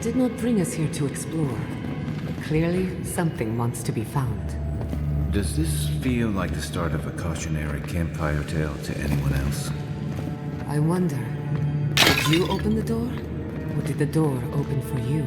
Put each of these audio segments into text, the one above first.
did not bring us here to explore. Clearly, something wants to be found. Does this feel like the start of a cautionary campfire tale to anyone else? I wonder, did you open the door? Or did the door open for you?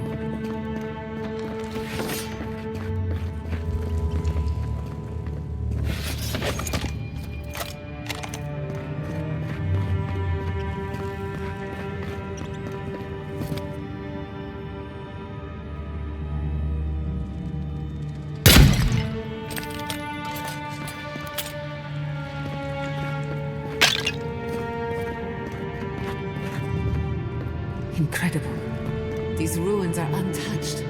Incredible. These ruins are untouched.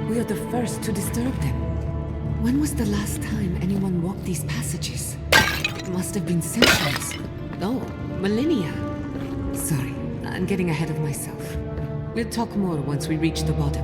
We are the first to disturb them. When was the last time anyone walked these passages? It must have been centuries. No, millennia. Sorry, I'm getting ahead of myself. We'll talk more once we reach the bottom.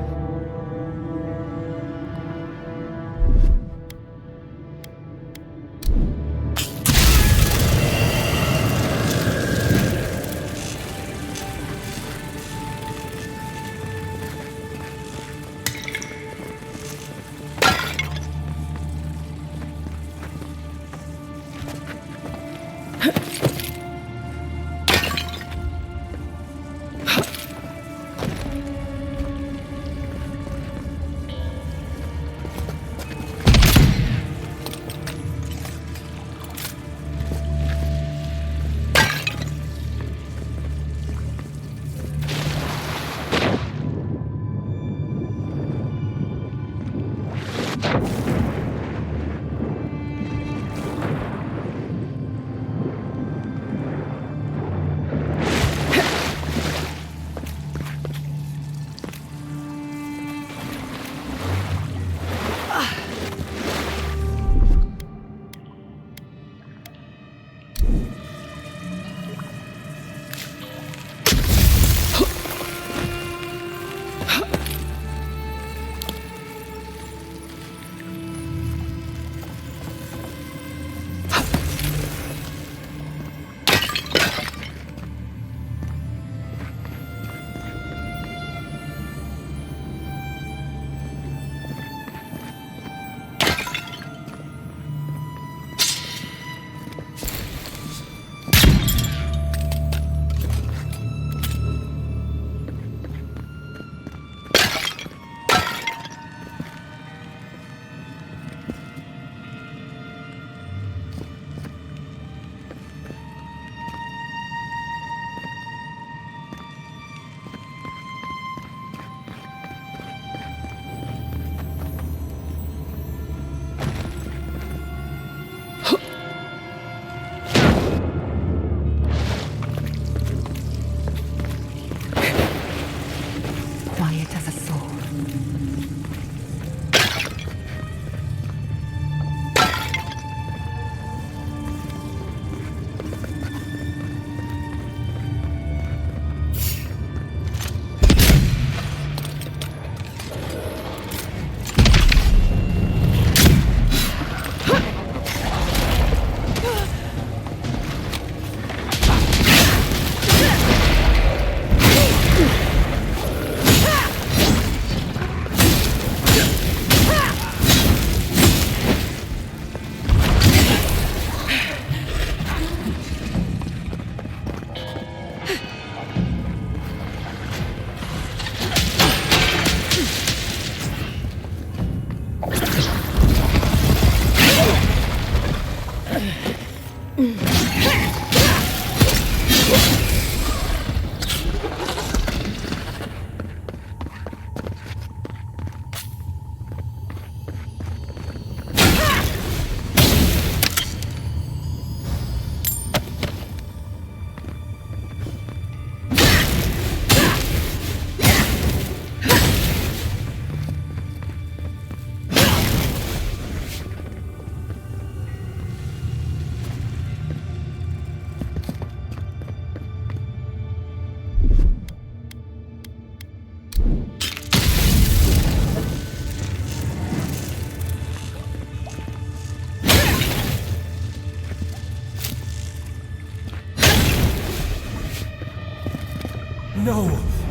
No!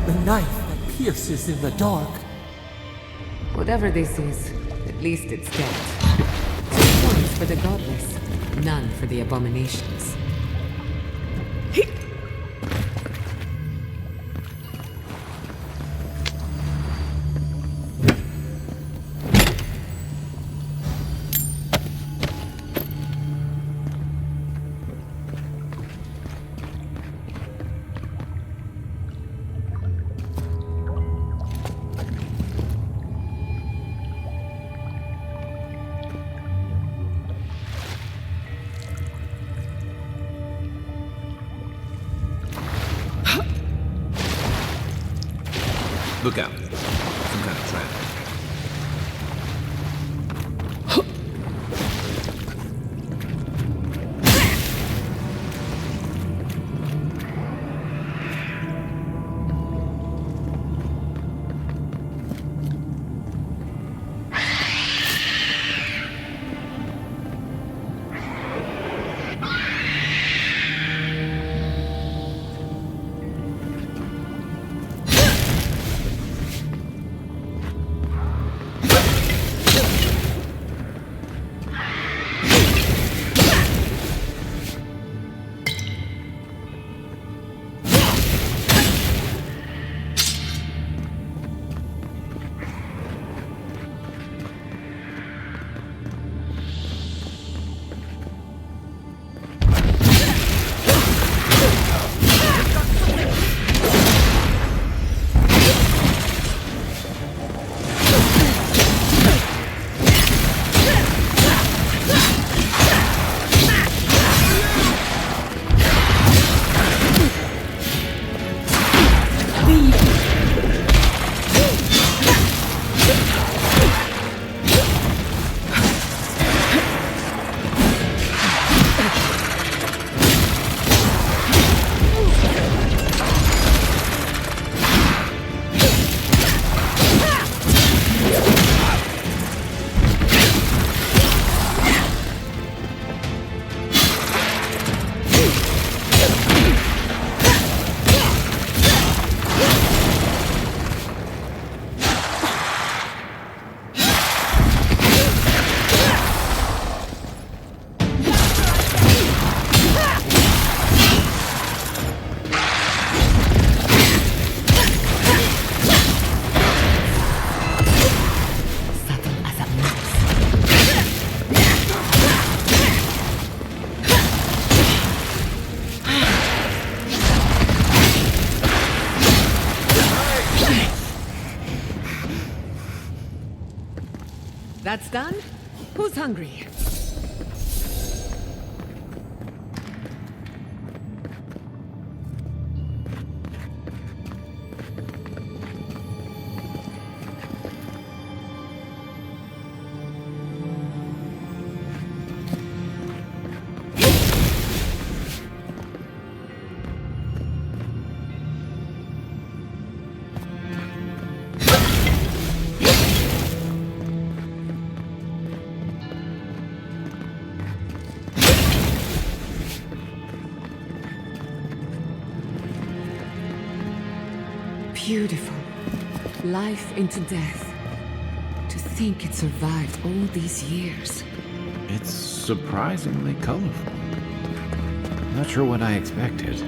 The knife that pierces in the dark. Whatever this is, at least it's dead. 2 points for the godless, none for the abominations. Look out. Some kind of trap. That's done? Who's hungry? Beautiful. Life into death. To think it survived all these years. It's surprisingly colorful. Not sure what I expected.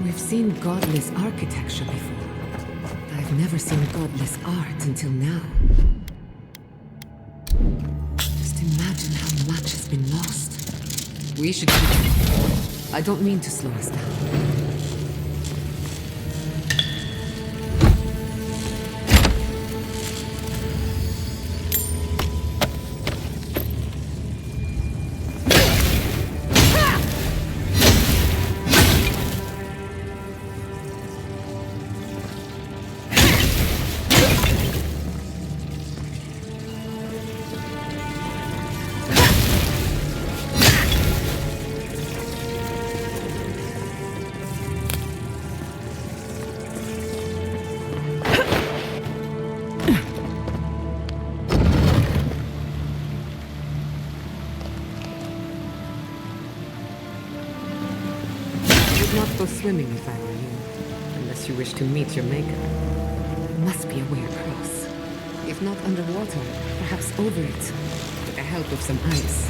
We've seen godless architecture before. I've never seen godless art until now. Just imagine how much has been lost. We should keep it. I don't mean to slow us down. Not go swimming if I were you, unless you wish to meet your maker. must be a way across. If not underwater, perhaps over it, with the help of some ice.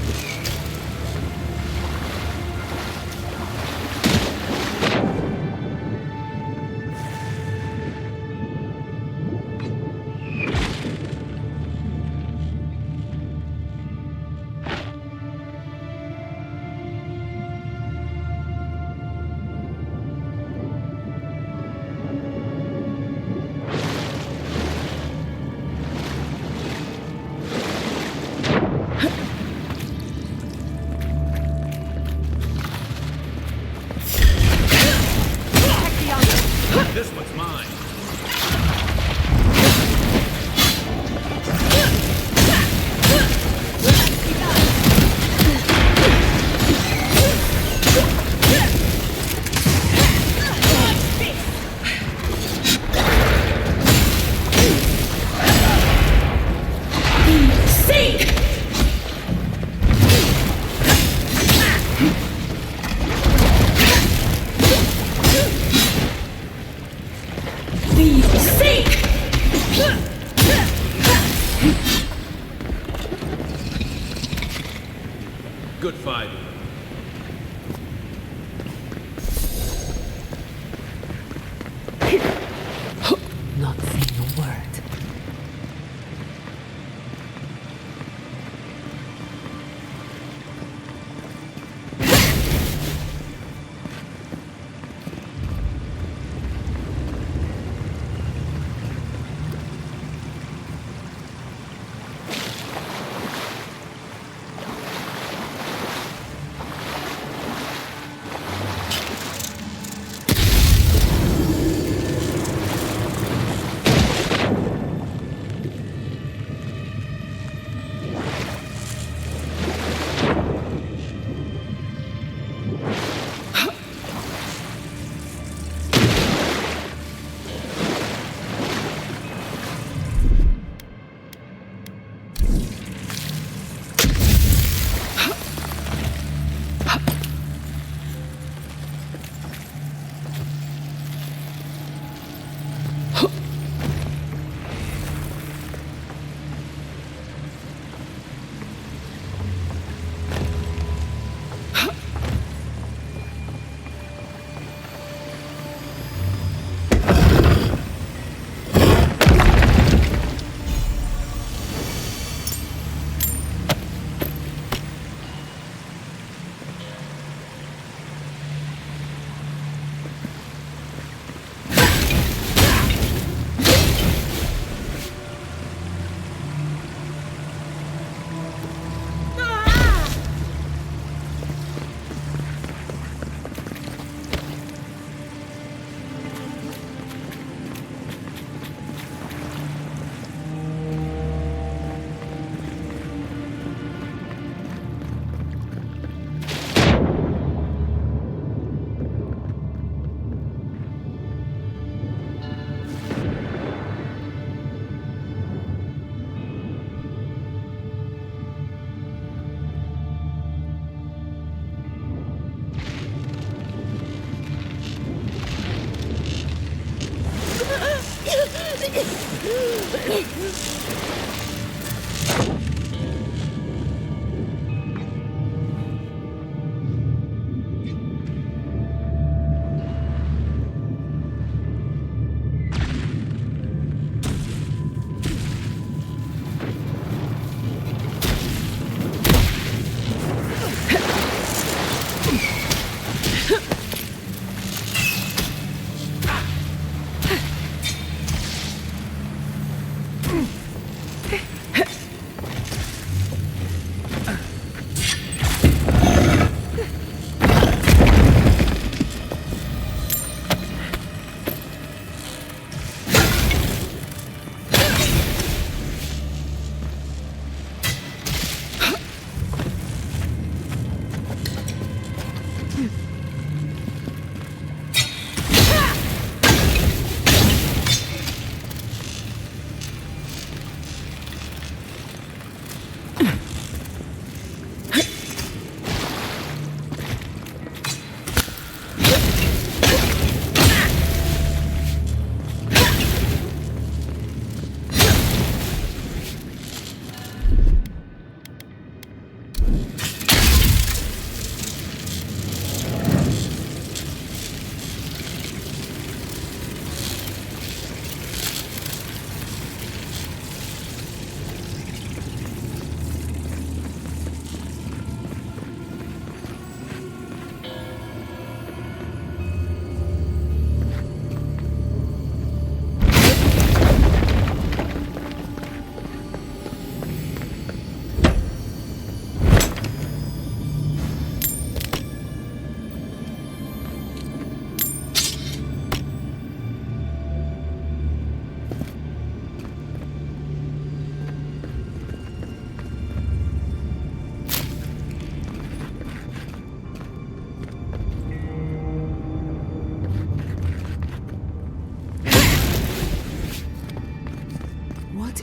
This one's mine. Good fight. Not saying a word.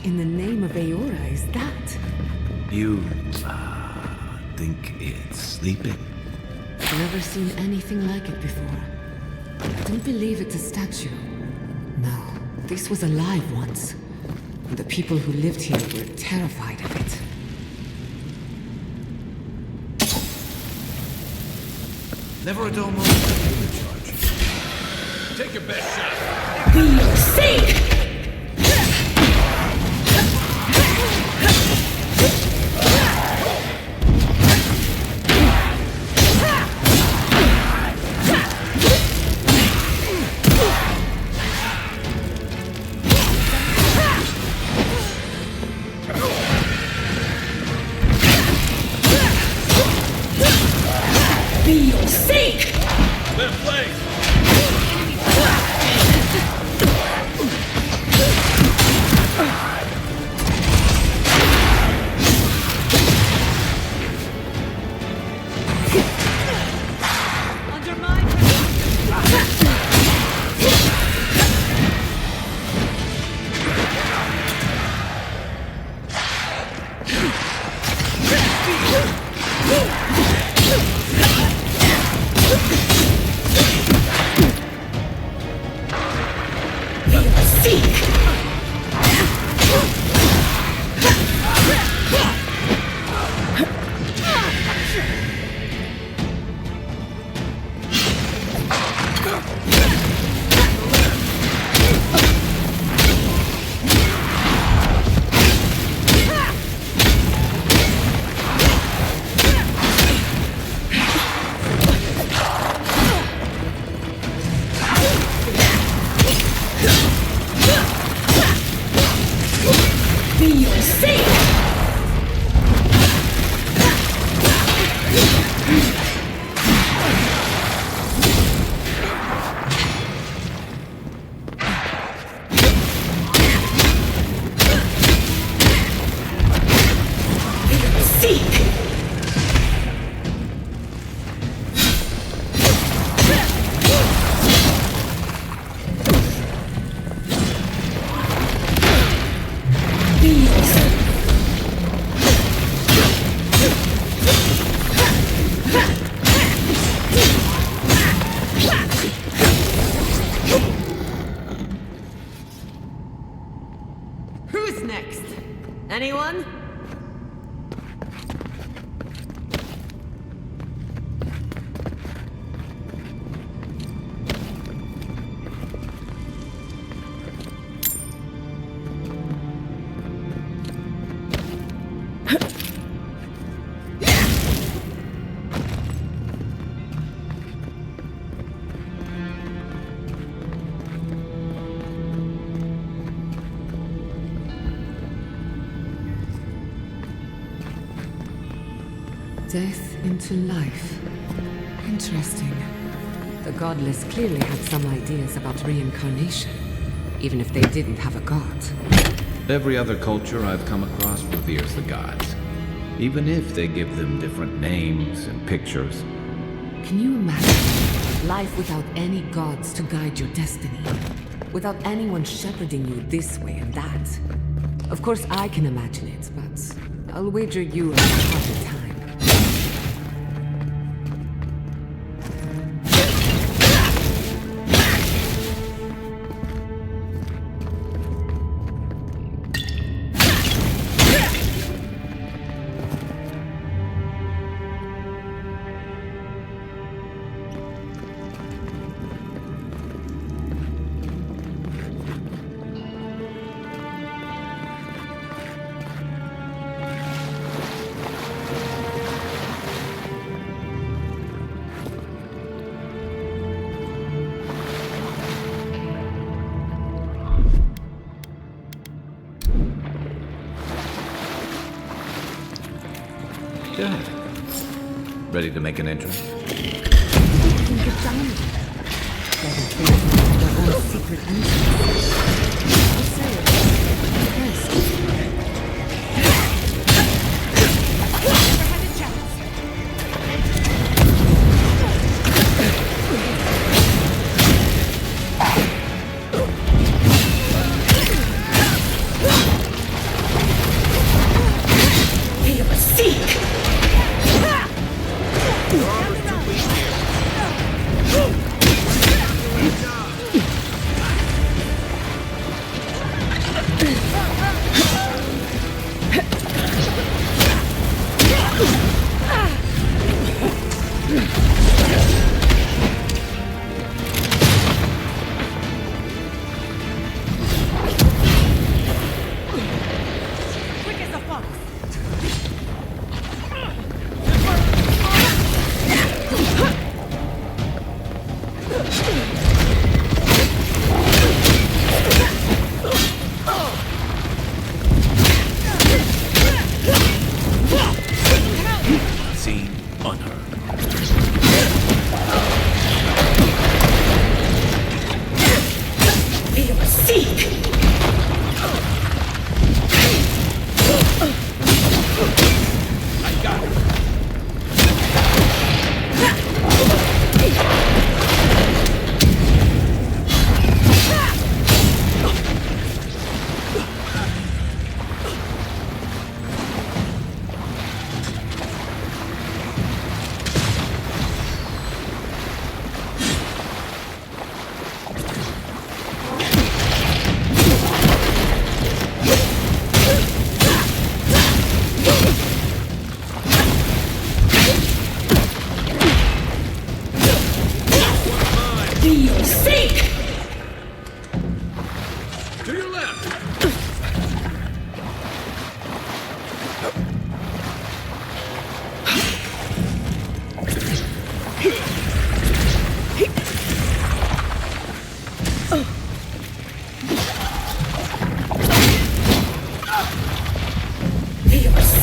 in the name of Aora is that? You, think it's sleeping? I've never seen anything like it before. I don't believe it's a statue. No, this was alive once. And the people who lived here were terrified of it. Never a dull moment in the charge. Take your best shot. Be your sake! Be your sake! Left flank! Who's next? Anyone? Death into life. Interesting. The godless clearly had some ideas about reincarnation, even if they didn't have a god. Every other culture I've come across reveres the gods, even if they give them different names and pictures. Can you imagine life without any gods to guide your destiny? Without anyone shepherding you this way and that? Of course I can imagine it, but I'll wager you have a harder time. Ready to make an entrance? Secret entrance. I'll say it. Yes.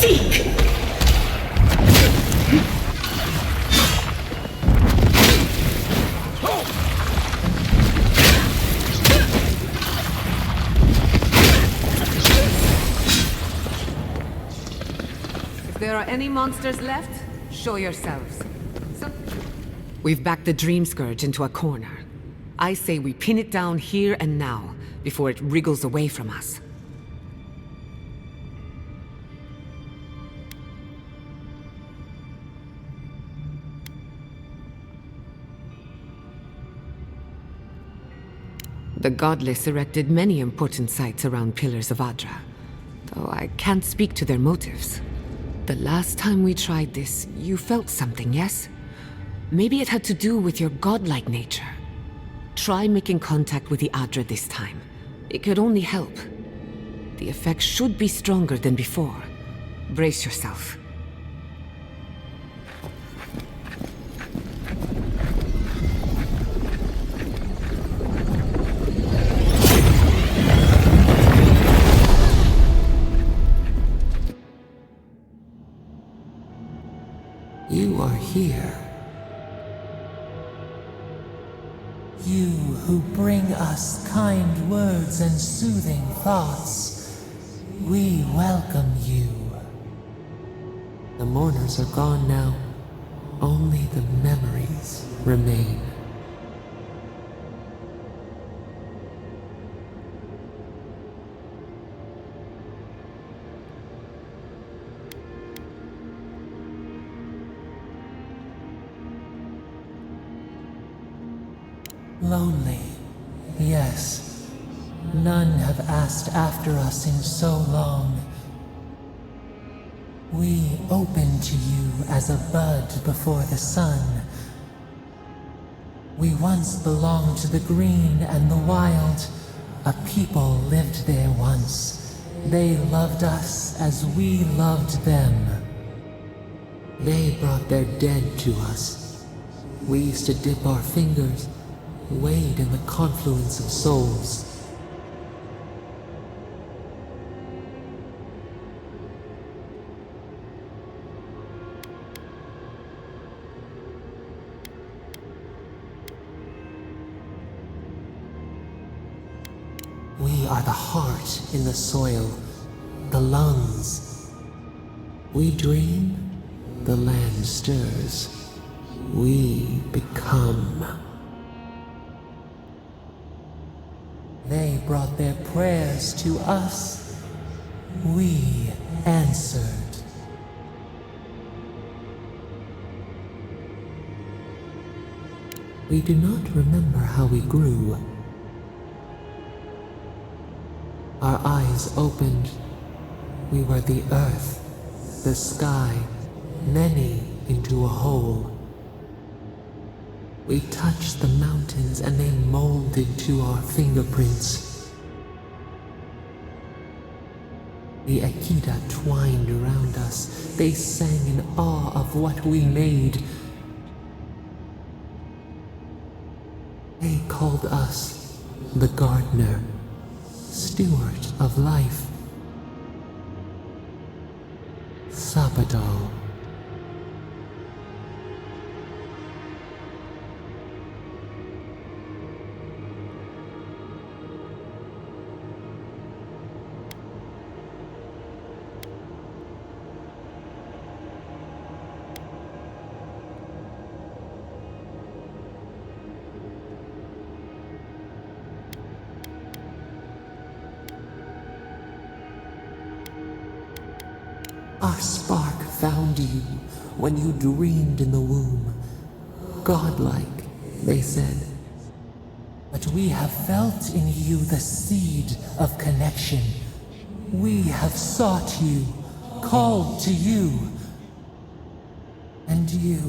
seek! If there are any monsters left, show yourselves. We've backed the Dream Scourge into a corner. I say we pin it down here and now, before it wriggles away from us. The Godless erected many important sites around Pillars of Adra, though I can't speak to their motives. The last time we tried this, you felt something, yes? Maybe it had to do with your godlike nature. Try making contact with the Adra this time. It could only help. The effect should be stronger than before. Brace yourself. You are here. You who bring us kind words and soothing thoughts, we welcome you. The mourners are gone now. Only the memories remain. Lonely, yes. None have asked after us in so long. We open to you as a bud before the sun. We once belonged to the green and the wild. A people lived there once. They loved us as we loved them. They brought their dead to us. We used to dip our fingers, wade in the confluence of souls. We are the heart in the soil, the lungs. We dream, the land stirs. We become. They brought their prayers to us. We answered. We do not remember how we grew. Our eyes opened. We were the earth, the sky, many into a whole. We touched the mountains and they molded to our fingerprints. The Akita twined around us. They sang in awe of what we made. They called us the gardener, steward of life. Sabadal. Our spark found you when you dreamed in the womb. Godlike, they said. But we have felt in you the seed of connection. We have sought you, called to you. And you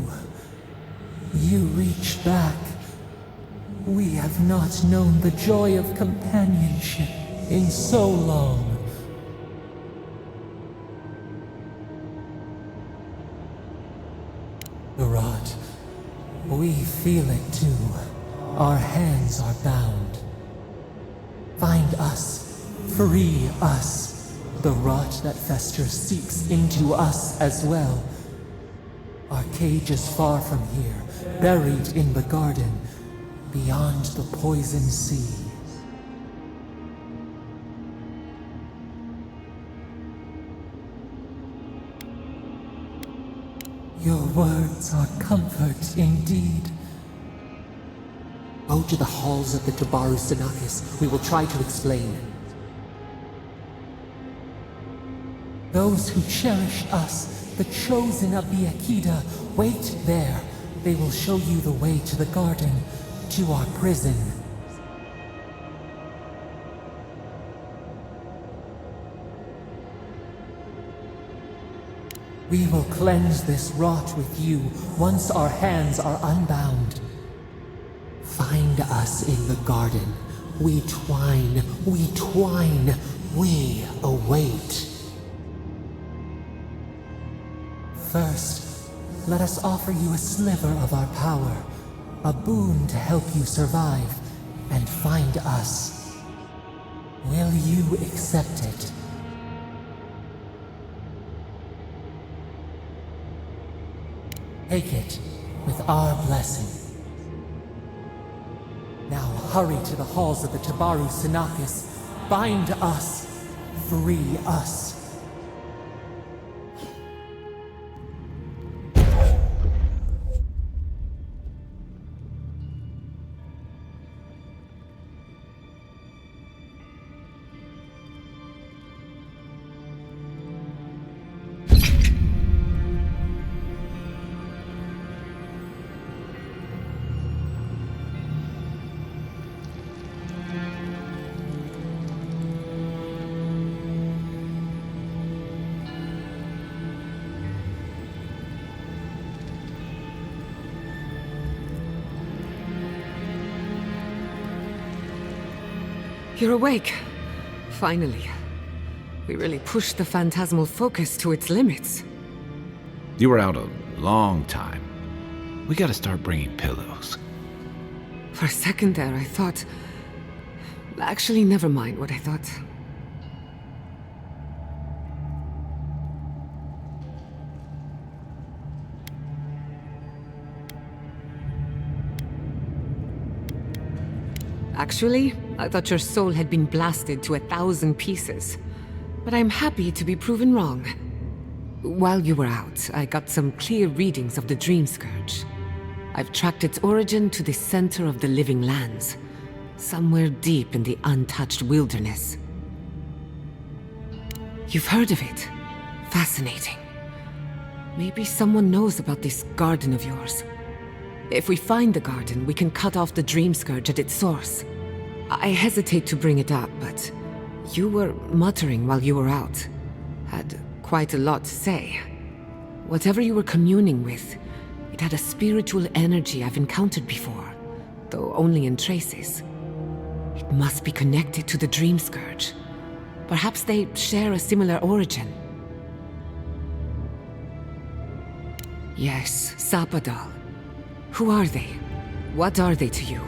reach back. We have not known the joy of companionship in so long. Rod, we feel it too. Our hands are bound. Find us, free us. The rot that festers seeps into us as well. Our cage is far from here, buried in the garden, beyond the poison sea. Your words are comfort indeed. Go to the halls of the Tabaru Sanakis. We will try to explain. Those who cherish us, the chosen of the Akita, wait there. They will show you the way to the garden, to our prison. We will cleanse this rot with you once our hands are unbound. Find us in the garden. We twine, we await. First, let us offer you a sliver of our power, a boon to help you survive and find us. Will you accept it? Take it with our blessing. Now hurry to the halls of the Tabaru Sanakis. Bind us. Free us. You're awake. Finally. We really pushed the phantasmal focus to its limits. You were out a long time. We gotta start bringing pillows. For a second there, I thought... Actually, never mind what I thought. Actually, I thought your soul had been blasted to 1,000 pieces. But I'm happy to be proven wrong. While you were out, I got some clear readings of the Dream Scourge. I've tracked its origin to the center of the living lands, somewhere deep in the untouched wilderness. You've heard of it. Fascinating. Maybe someone knows about this garden of yours. If we find the garden, we can cut off the Dream Scourge at its source. I hesitate to bring it up, but you were muttering while you were out. Had quite a lot to say. Whatever you were communing with, it had a spiritual energy I've encountered before, though only in traces. It must be connected to the Dream Scourge. Perhaps they share a similar origin. Yes, Sapadal. Who are they? What are they to you?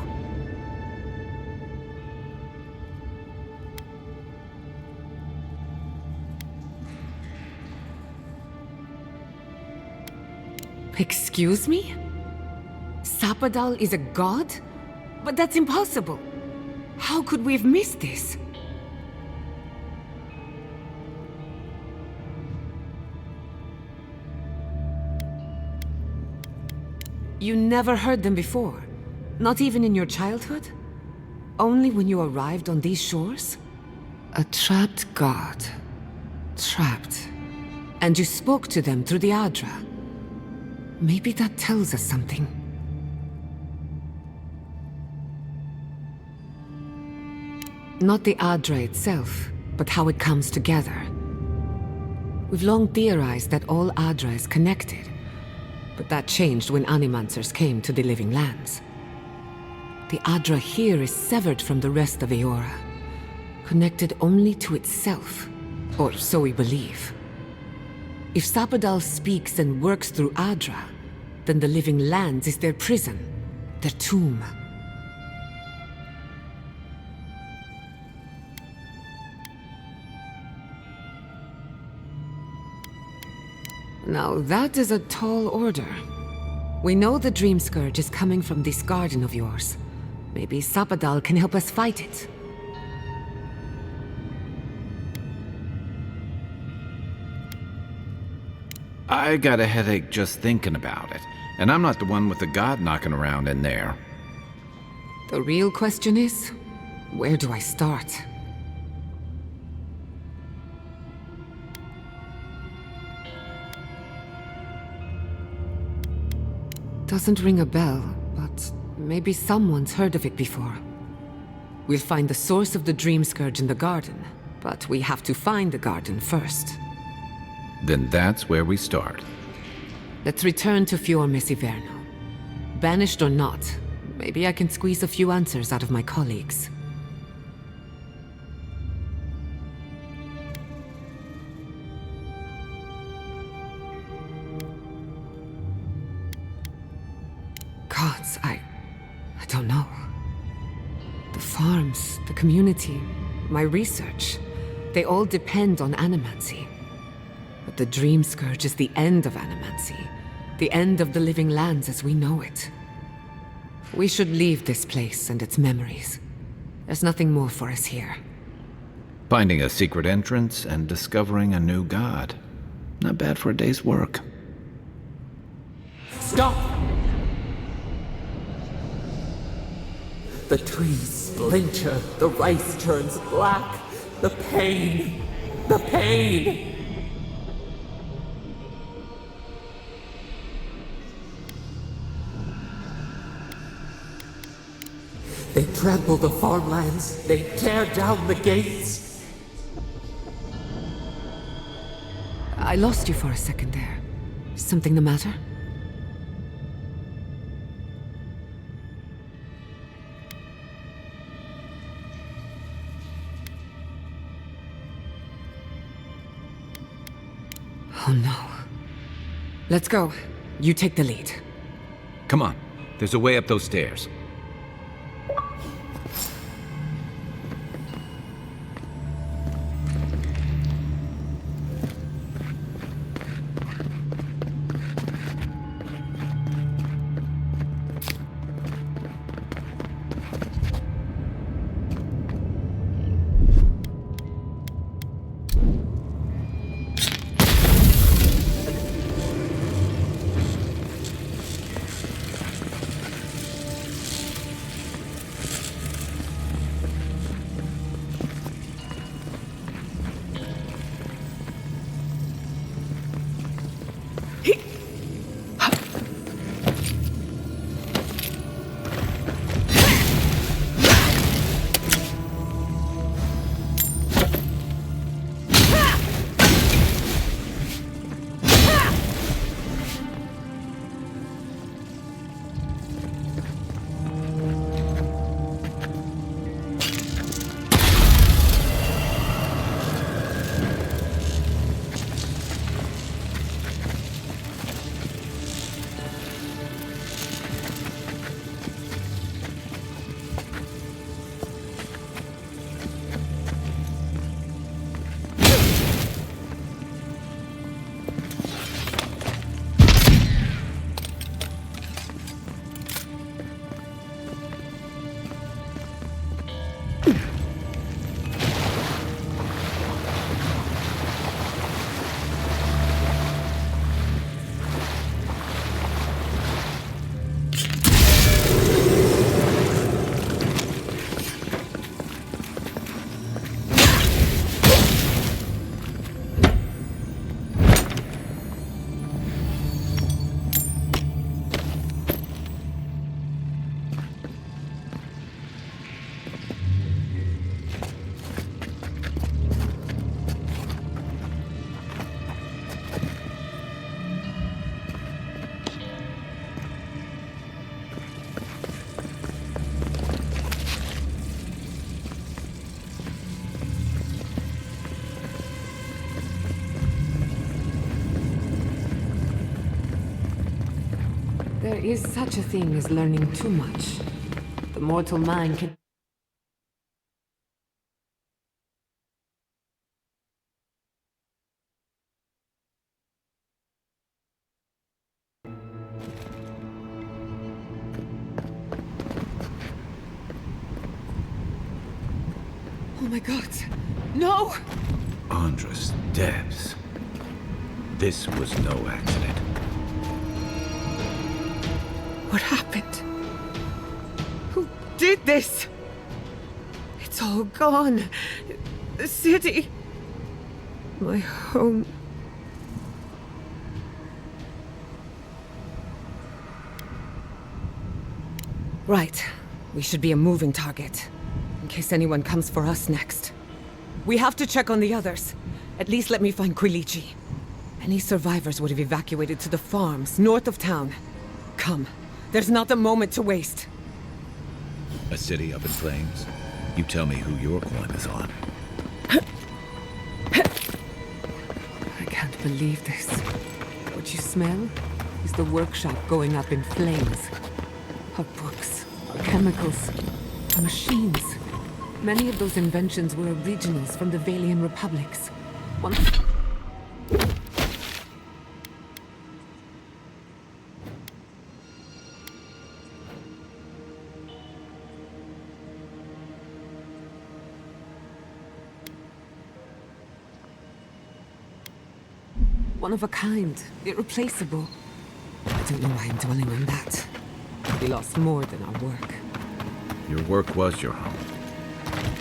Excuse me? Sapadal is a god? But that's impossible. How could we have missed this? You never heard them before? Not even in your childhood? Only when you arrived on these shores? A trapped god. Trapped. And you spoke to them through the Adra. Maybe that tells us something. Not the Adra itself, but how it comes together. We've long theorized that all Adra is connected, but that changed when Animancers came to the living lands. The Adra here is severed from the rest of Eora, connected only to itself, or so we believe. If Sapadal speaks and works through Adra, then the living lands is their prison, their tomb. Now that is a tall order. We know the Dream Scourge is coming from this garden of yours. Maybe Sapadal can help us fight it. I got a headache just thinking about it, and I'm not the one with the god knocking around in there. The real question is, where do I start? Doesn't ring a bell, but maybe someone's heard of it before. We'll find the source of the Dream Scourge in the garden, but we have to find the garden first. Then that's where we start. Let's return to Fiormes Iverno. Banished or not, maybe I can squeeze a few answers out of my colleagues. Gods, I don't know. The farms, the community, my research, they all depend on animancy. But the Dream Scourge is the end of animancy, the end of the living lands as we know it. We should leave this place and its memories. There's nothing more for us here. Finding a secret entrance and discovering a new god. Not bad for a day's work. Stop! The trees splinter, the rice turns black. The pain! The pain! They trample the farmlands, they tear down the gates. I lost you for a second there. Something the matter? Oh no. Let's go. You take the lead. Come on, there's a way up those stairs. There is such a thing as learning too much. The mortal mind can Oh my god. No! Andres Debs. This was no accident. What happened? Who did this? It's all gone. The city. My home. Right. We should be a moving target. In case anyone comes for us next. We have to check on the others. At least let me find Quilici. Any survivors would have evacuated to the farms north of town. Come. There's not a moment to waste. A city up in flames? You tell me who your coin is on. I can't believe this. What you smell is the workshop going up in flames. Our books, our chemicals, our machines. Many of those inventions were originals from the Valian republics. One of a kind, irreplaceable. I don't know why I'm dwelling on that. We lost more than our work. Your work was your home.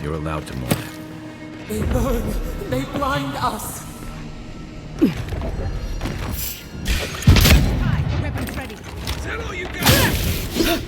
You're allowed to mourn it. They burn. They blind us. Hi, weapons ready. Is that all you got?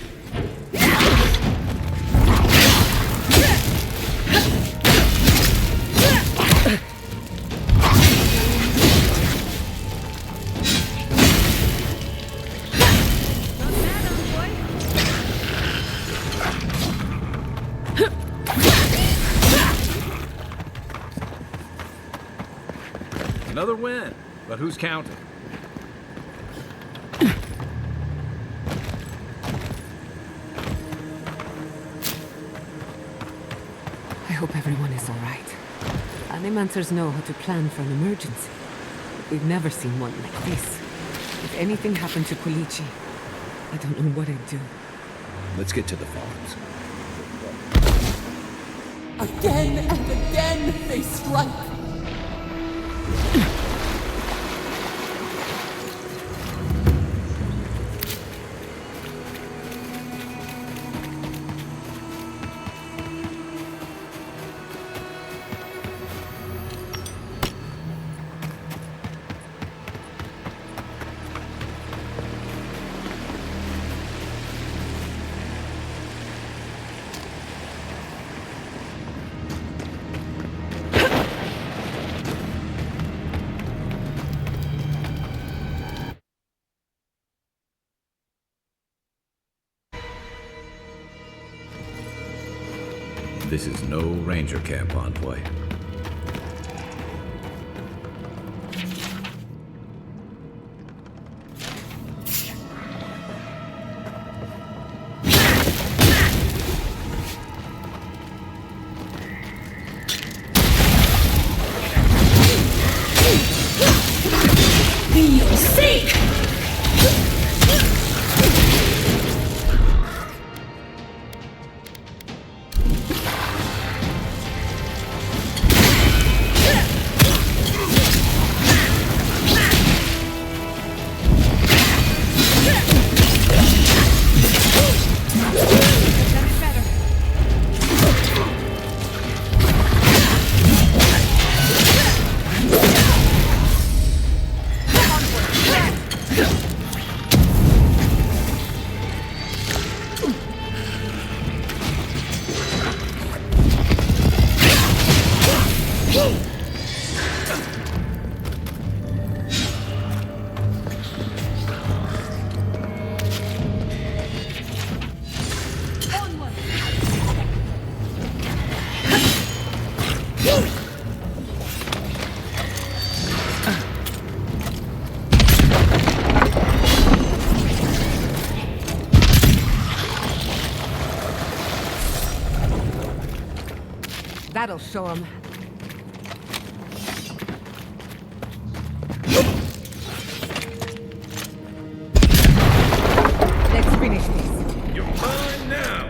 Another win, but who's counting? I hope everyone is all right. Animancers know how to plan for an emergency. But we've never seen one like this. If anything happened to Quilici, I don't know what I'd do. Let's get to the farms. Again and again they strike. This is no ranger camp, envoy. You sink! That'll show him. Let's finish this. You're mine now!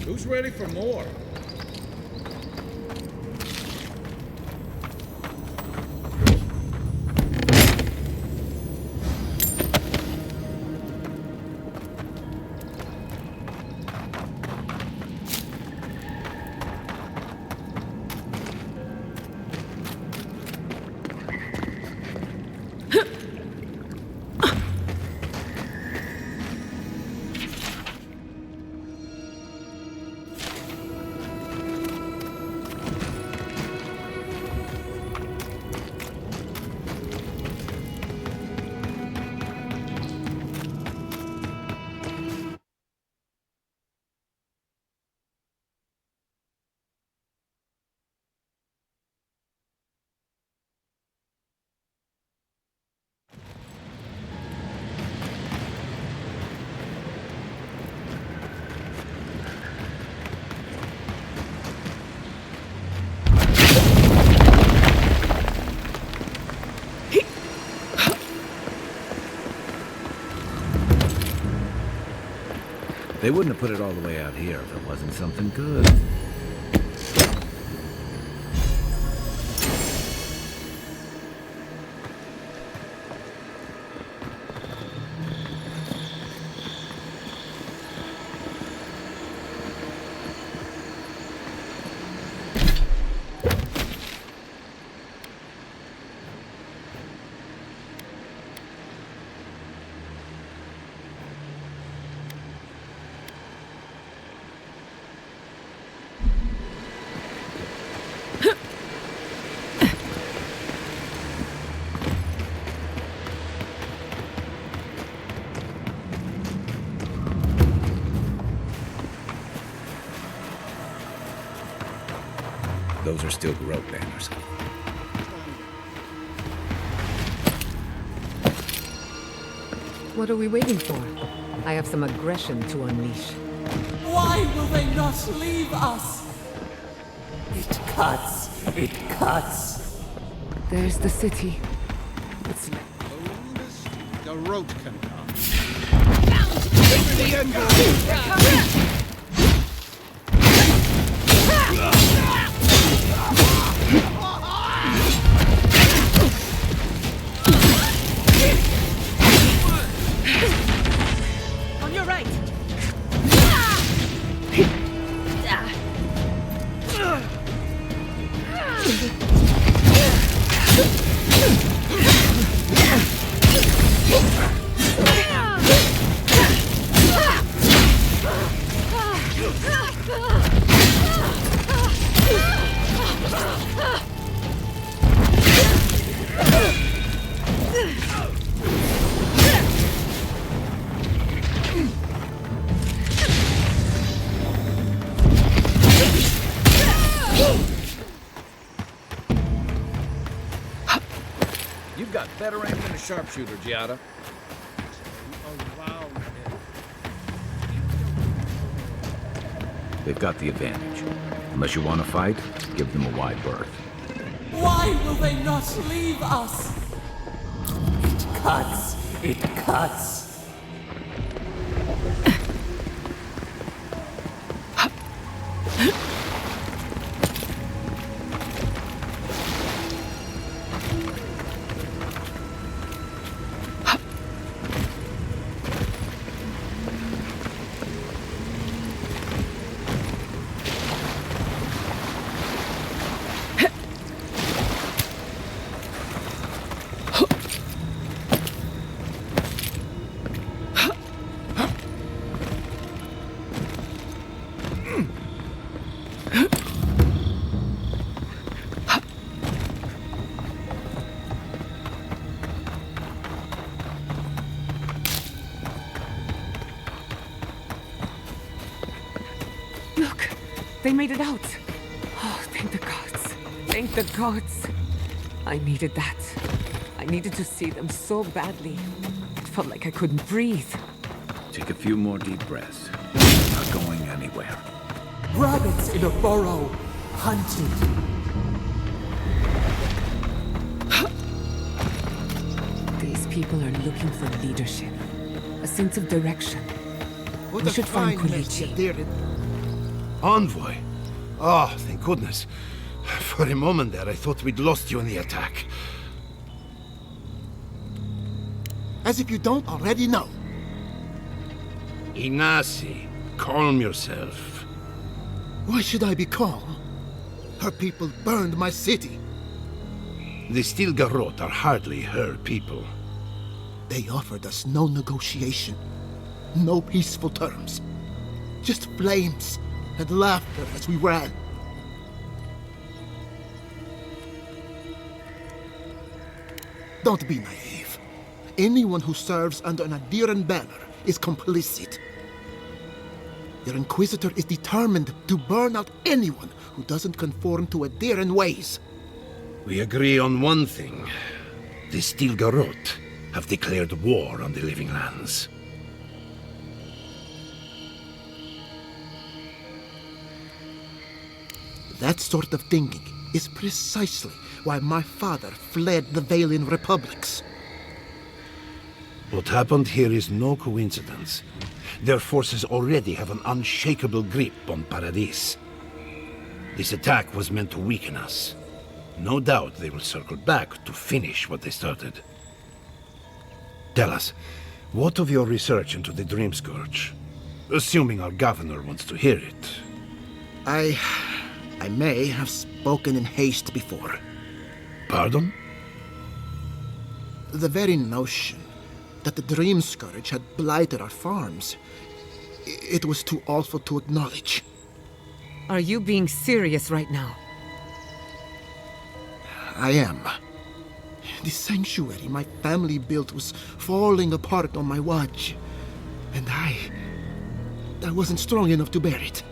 Who's ready for more? They wouldn't have put it all the way out here if it wasn't something good. Those are still growth banners. What are we waiting for? I have some aggression to unleash. Why will they not leave us? It cuts. It cuts. There's the city. It's The road can come. On your right. You've got better aim than a sharpshooter, Giada. They've got the advantage. Unless you want to fight, give them a wide berth. Why will they not leave us? It cuts. It cuts. They made it out. Oh, thank the gods. Thank the gods. I needed that. I needed to see them so badly. It felt like I couldn't breathe. Take a few more deep breaths. Not going anywhere. Rabbits in a burrow, hunted. These people are looking for leadership, a sense of direction. What We a should find fine mess Koichi. you did. Envoy? Oh, thank goodness. For a moment there, I thought we'd lost you in the attack. As if you don't already know. Inasi, calm yourself. Why should I be calm? Her people burned my city. The Stilgarot are hardly her people. They offered us no negotiation, no peaceful terms. Just flames and laughter as we ran. Don't be naive. Anyone who serves under an Adiran banner is complicit. Your Inquisitor is determined to burn out anyone who doesn't conform to Adiran ways. We agree on one thing. The Stilgarot have declared war on the Living Lands. That sort of thinking is precisely why my father fled the Valian republics. What happened here is no coincidence. Their forces already have an unshakable grip on Paradis. This attack was meant to weaken us. No doubt they will circle back to finish what they started. Tell us, what of your research into the Dream Scourge? Assuming our governor wants to hear it. I may have spoken in haste before. Pardon? The very notion that the Dream Scourge had blighted our farms, it was too awful to acknowledge. Are you being serious right now? I am. The sanctuary my family built was falling apart on my watch, and I wasn't strong enough to bear it.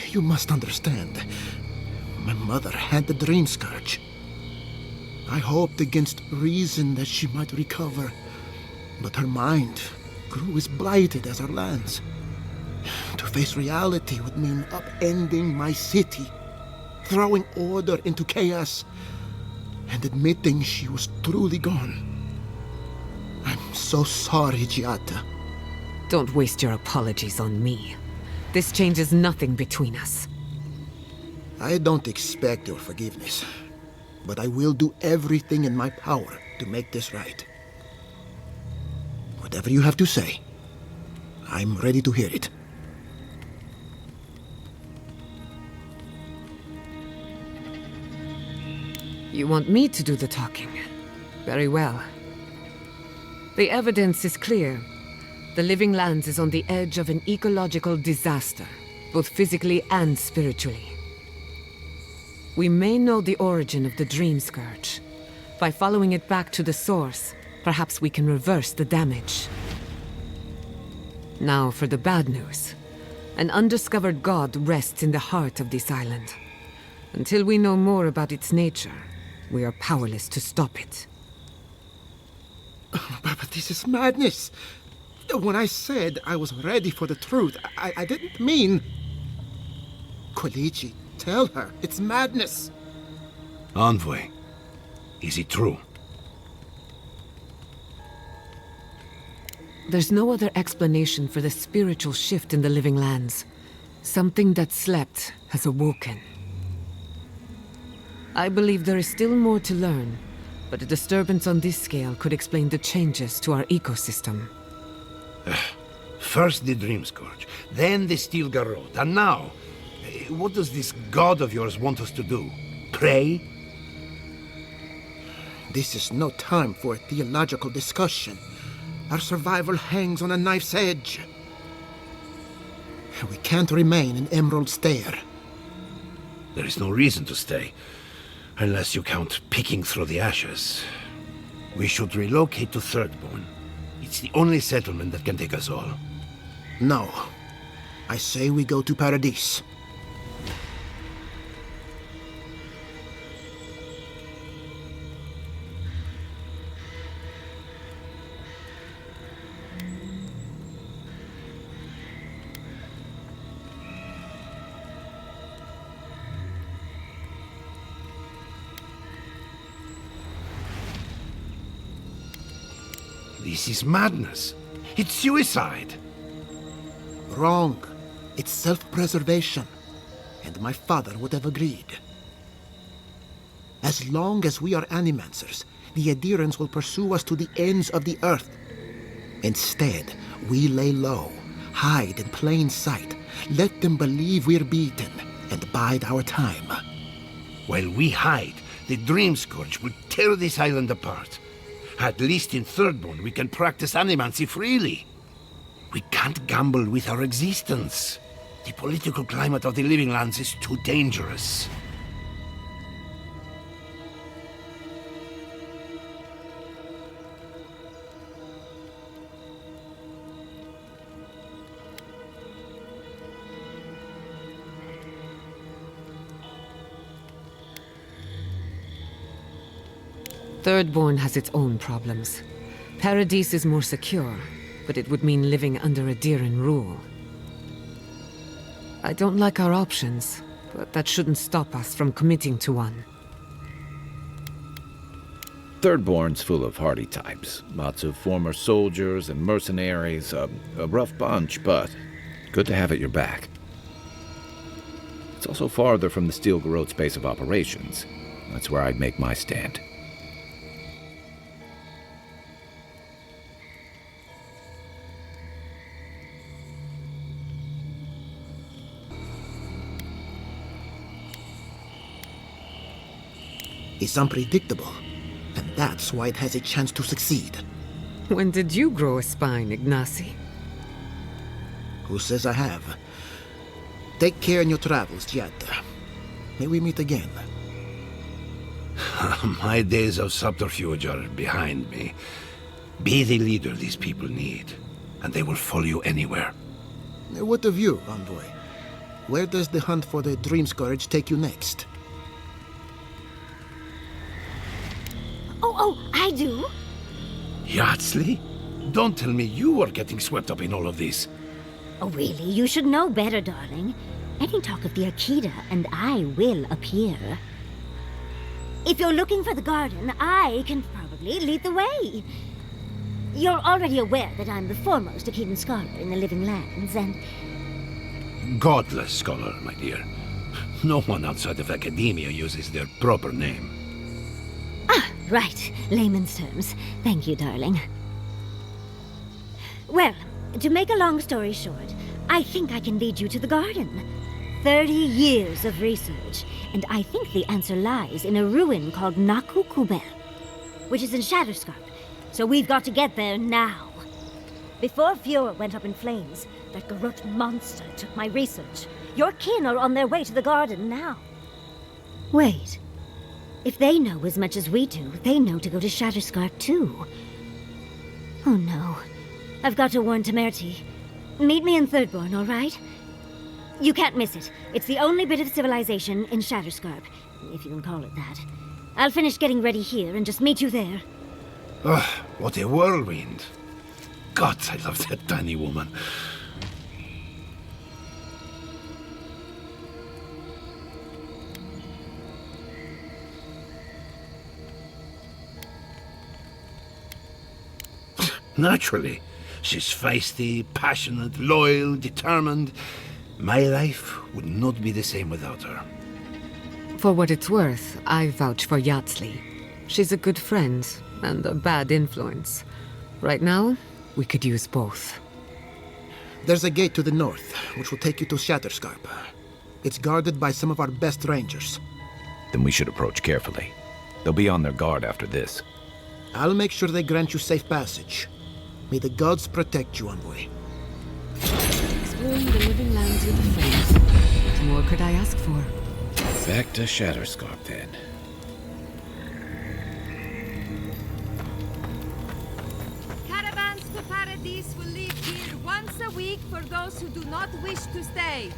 You must understand. My mother had the Dream Scourge. I hoped against reason that she might recover, but her mind grew as blighted as her lands. To face reality would mean upending my city, throwing order into chaos, and admitting she was truly gone. I'm so sorry, Giata. Don't waste your apologies on me. This changes nothing between us. I don't expect your forgiveness, but I will do everything in my power to make this right. Whatever you have to say, I'm ready to hear it. You want me to do the talking? Very well. The evidence is clear. The Living Lands is on the edge of an ecological disaster, both physically and spiritually. We may know the origin of the Dream Scourge. By following it back to the source, perhaps we can reverse the damage. Now for the bad news. An undiscovered god rests in the heart of this island. Until we know more about its nature, we are powerless to stop it. But this is madness. When I said I was ready for the truth, I didn't mean... Koichi, tell her it's madness. Envoy, is it true? There's no other explanation for the spiritual shift in the Living Lands. Something that slept has awoken. I believe there is still more to learn, but a disturbance on this scale could explain the changes to our ecosystem. First the Dream Scourge, then the Stilgarot, and now, what does this god of yours want us to do? Pray? This is no time for a theological discussion. Our survival hangs on a knife's edge. We can't remain in Emerald Stair. There is no reason to stay, unless you count picking through the ashes. We should relocate to Thirdborn. It's the only settlement that can take us all. No. I say we go to Paradis. This is madness. It's suicide. Wrong. It's self-preservation. And my father would have agreed. As long as we are animancers, the adherents will pursue us to the ends of the earth. Instead, we lay low, hide in plain sight, let them believe we're beaten, and bide our time. While we hide, the Dream Scourge will tear this island apart. At least in Thirdborn, we can practice animancy freely. We can't gamble with our existence. The political climate of the Living Lands is too dangerous. Thirdborn has its own problems. Paradise is more secure, but it would mean living under a Diran rule. I don't like our options, but that shouldn't stop us from committing to one. Thirdborn's full of hardy types. Lots of former soldiers and mercenaries. A rough bunch, but good to have at your back. It's also farther from the Steel Garrote's base of operations. That's where I'd make my stand. It's unpredictable, and that's why it has a chance to succeed. When did you grow a spine, Ignacy? Who says I have? Take care in your travels, Jed. May we meet again. My days of subterfuge are behind me. Be the leader these people need, and they will follow you anywhere. What of you, envoy? Where does the hunt for the Dream Scourge take you next? Oh, I do. Yardsley? Don't tell me you are getting swept up in all of this. Oh, really? You should know better, darling. Any talk of the Akita, and I will appear. If you're looking for the garden, I can probably lead the way. You're already aware that I'm the foremost Akitan scholar in the Living Lands, and... Godless scholar, my dear. No one outside of academia uses their proper name. Right, layman's terms. Thank you, darling. Well, to make a long story short, I think I can lead you to the garden. 30 years of research, and I think the answer lies in a ruin called Naku Kubel, which is in Shatterscarp, so we've got to get there now. Before Fjord went up in flames, that Garrote monster took my research. Your kin are on their way to the garden now. Wait. If they know as much as we do, they know to go to Shatterscarp too. Oh no. I've got to warn Temerity. Meet me in Thirdborn, all right? You can't miss it. It's the only bit of civilization in Shatterscarp, if you can call it that. I'll finish getting ready here and just meet you there. Ugh, what a whirlwind. God, I love that tiny woman. Naturally. She's feisty, passionate, loyal, determined. My life would not be the same without her. For what it's worth, I vouch for Yardsley. She's a good friend and a bad influence. Right now, we could use both. There's a gate to the north, which will take you to Shatterscarp. It's guarded by some of our best rangers. Then we should approach carefully. They'll be on their guard after this. I'll make sure they grant you safe passage. May the gods protect you, envoy. Exploring the Living Lands with a friend. What more could I ask for? Back to Shatterscarp, then. Caravans to Paradise will leave here once a week for those who do not wish to stay.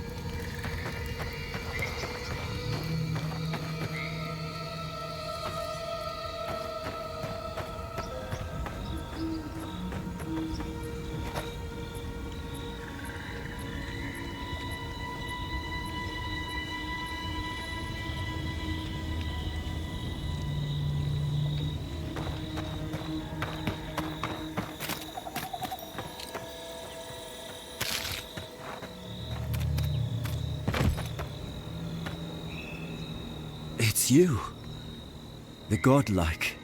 you. The godlike.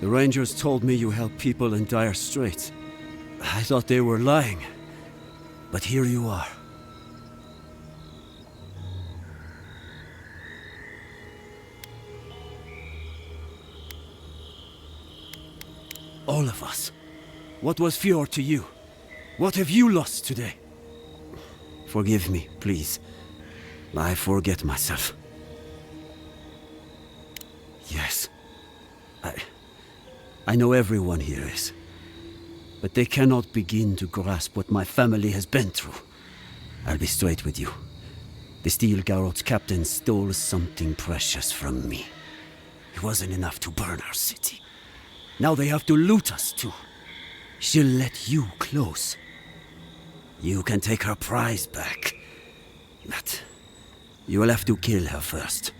The Rangers told me you help people in dire straits. I thought they were lying. But here you are. All of us. What was Fjord to you? What have you lost today? Forgive me, please. I forget myself. Yes. I know everyone here is. But they cannot begin to grasp what my family has been through. I'll be straight with you. The Steel Garrot's captain stole something precious from me. It wasn't enough to burn our city. Now they have to loot us too. She'll let you close. You can take her prize back. But you will have to kill her first.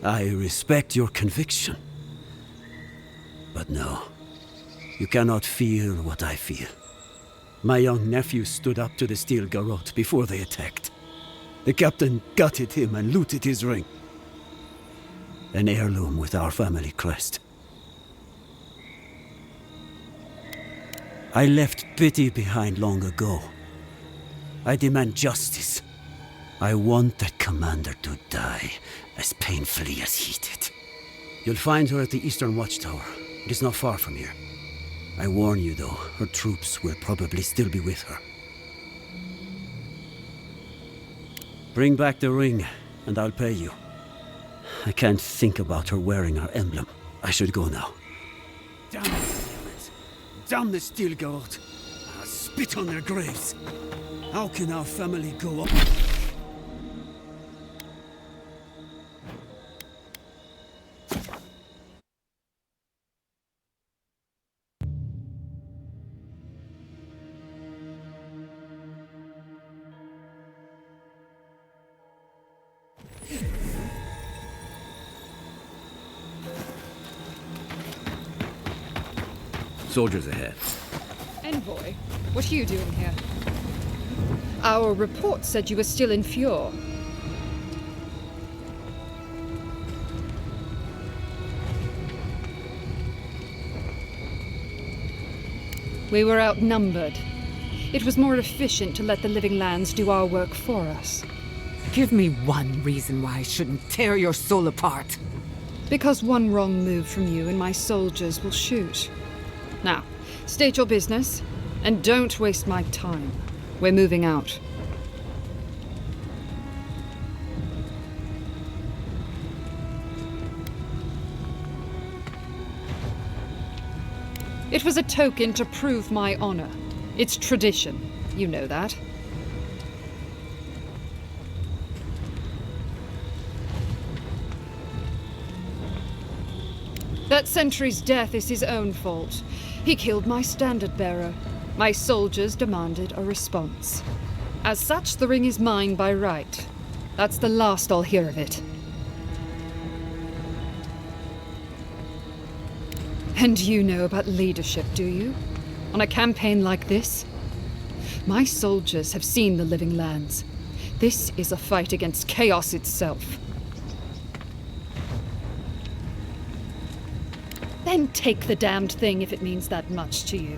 I respect your conviction. But no, you cannot feel what I feel. My young nephew stood up to the Steel Garrote before they attacked. The captain gutted him and looted his ring. An heirloom with our family crest. I left pity behind long ago. I demand justice. I want that commander to die as painfully as he did. You'll find her at the Eastern Watchtower. It is not far from here. I warn you, though, her troops will probably still be with her. Bring back the ring, and I'll pay you. I can't think about her wearing her emblem. I should go now. Damn it! Damn the Steel Garrote! I'll spit on their graves! How can our family go on? Soldiers ahead. Envoy, what are you doing here? Our report said you were still in Fjord. We were outnumbered. It was more efficient to let the living lands do our work for us. Give me one reason why I shouldn't tear your soul apart. Because one wrong move from you and my soldiers will shoot. Now, state your business, and don't waste my time. We're moving out. It was a token to prove my honor. It's tradition. You know that. That sentry's death is his own fault. He killed my standard-bearer. My soldiers demanded a response. As such, the ring is mine by right. That's the last I'll hear of it. And you know about leadership, do you? On a campaign like this? My soldiers have seen the living lands. This is a fight against chaos itself. Then take the damned thing if it means that much to you.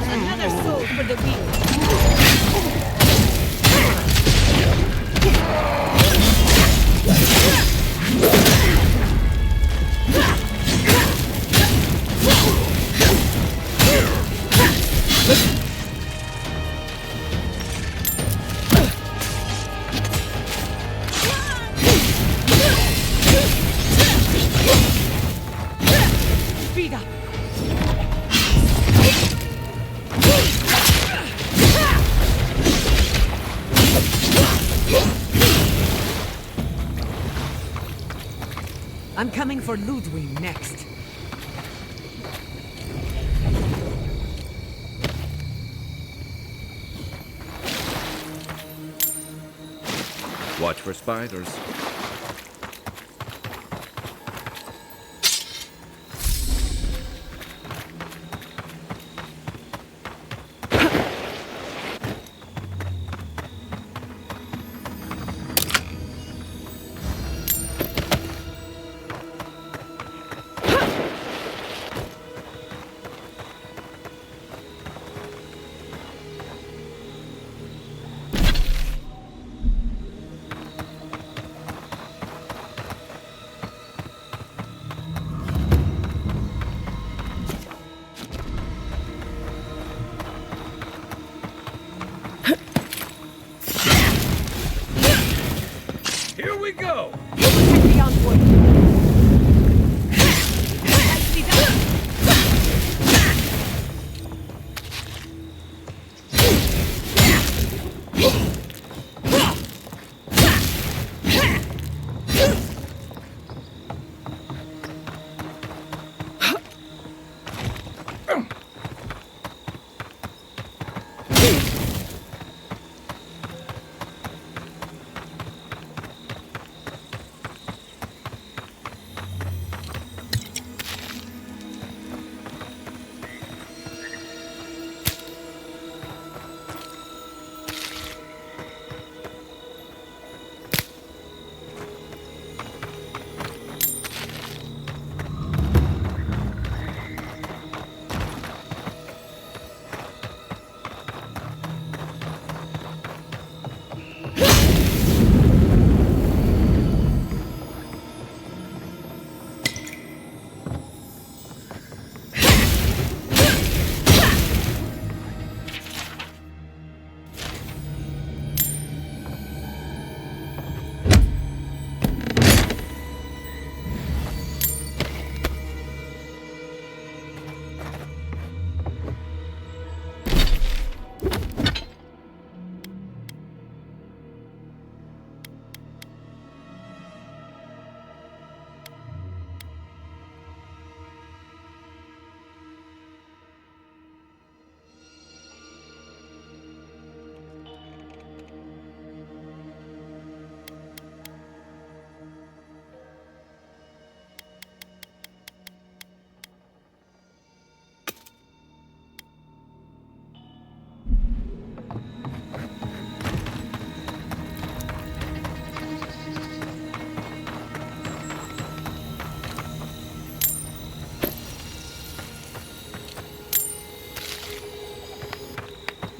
Another soul for the wheel. Speed up. I'm coming for Ludwig next. Watch for spiders. Here we go! Protect the envoy. Nicely done.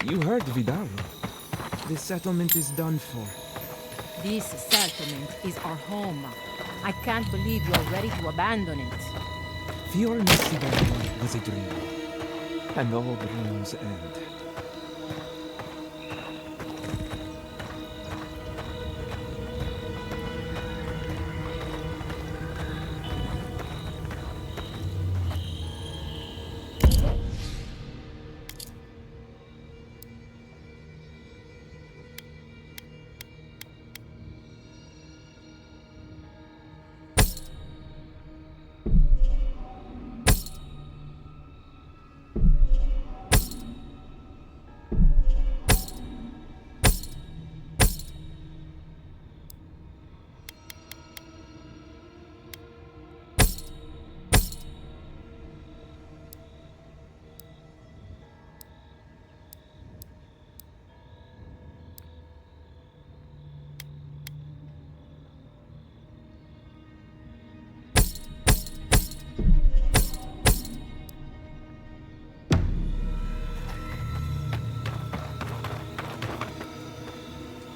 You heard Vidaro. This settlement is done for. This settlement is our home. I can't believe you're ready to abandon it. Fior Nissidano was a dream. And all dreams end.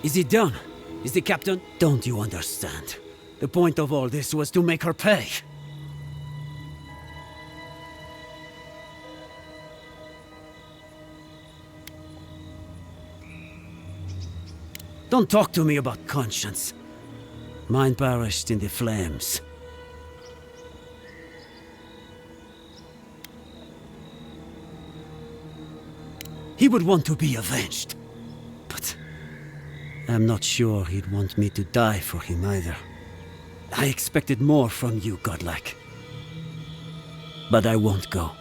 Is it done? Is the captain... Don't you understand? The point of all this was to make her pay. Don't talk to me about conscience. Mine perished in the flames. He would want to be avenged. But I'm not sure he'd want me to die for him either. I expected more from you, godlike. But I won't go.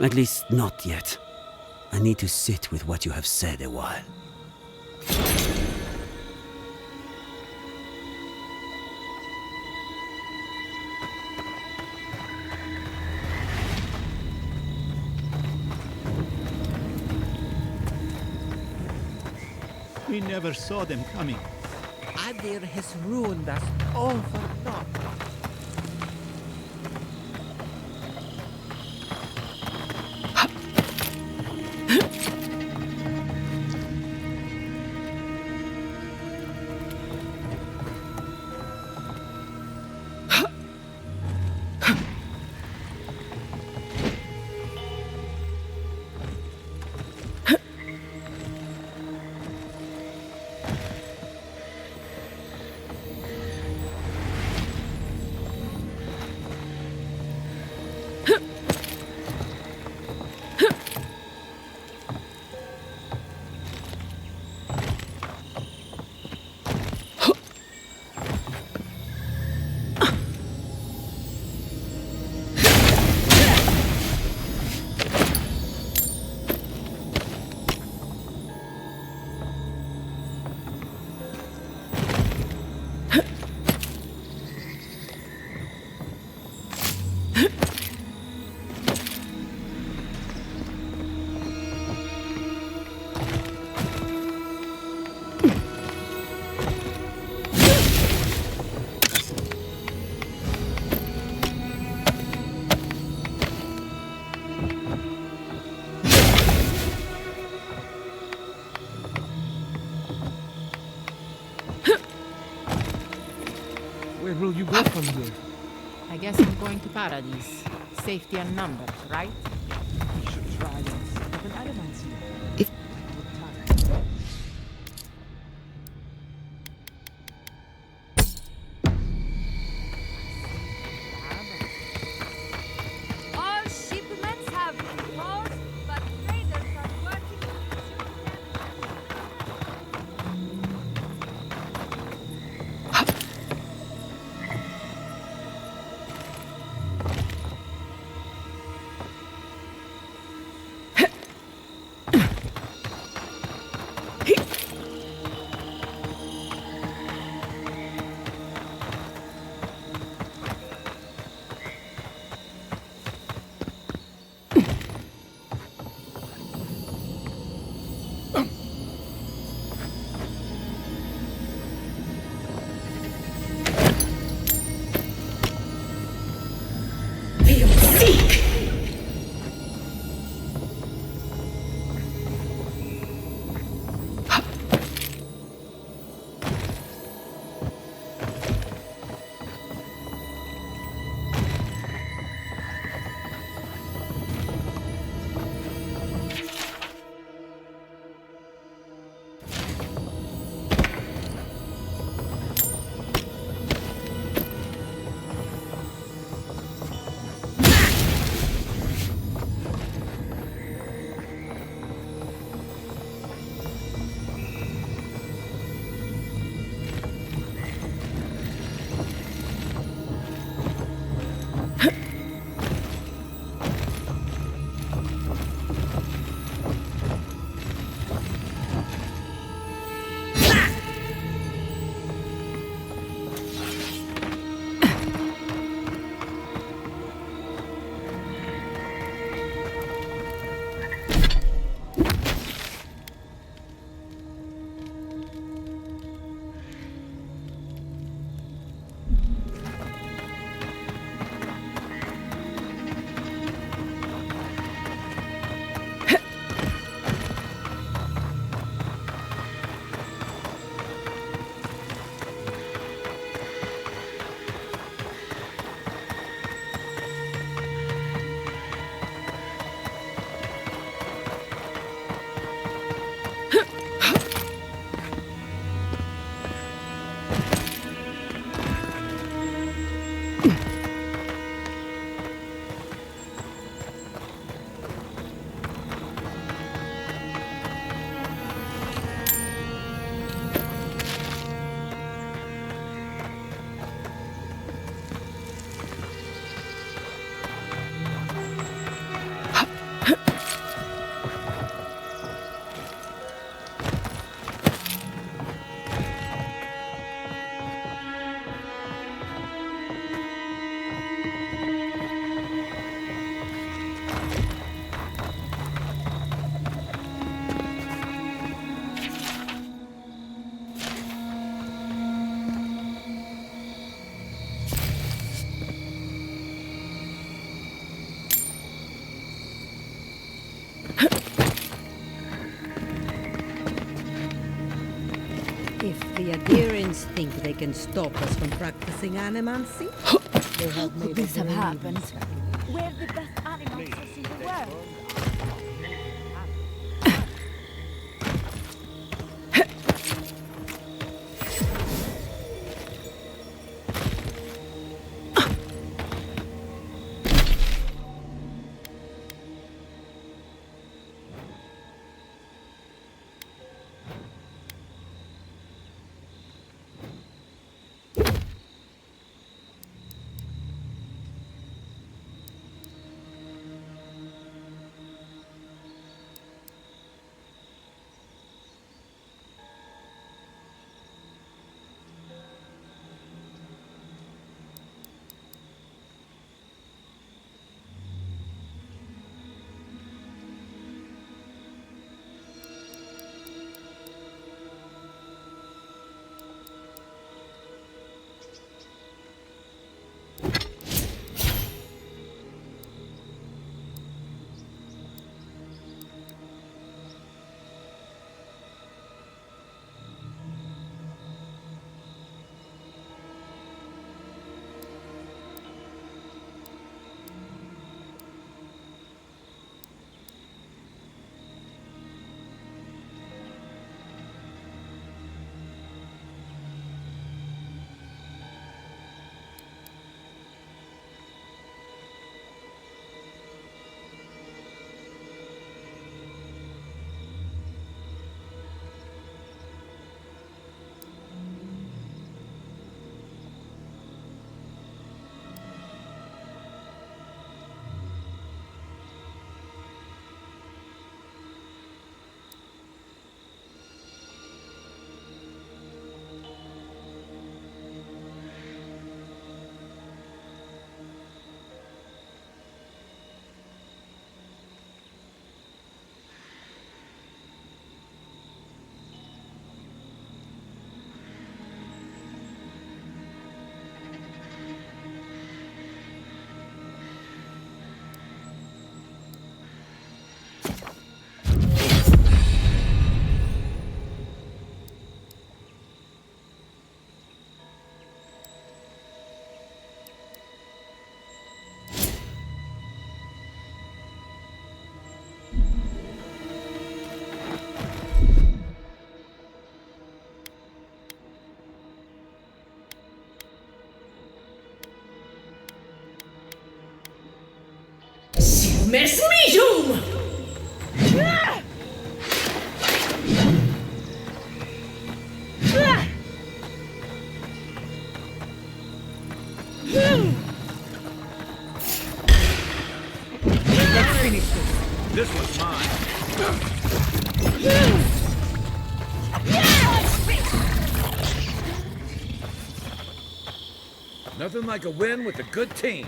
At least not yet. I need to sit with what you have said a while. We never saw them coming. Adir has ruined us all for naught. Where will you go from here? I guess I'm going to Paradise. Safety and numbers, right? We should try this. But an adamancy. If- All shipments have closed, but traders are working to Adherents think they can stop us from practicing animancy? They How have could made this a have grave happened? mistake. We're the best animals in the world. Mesmijum! Let's finish this. This one's mine. Nothing like a win with a good team.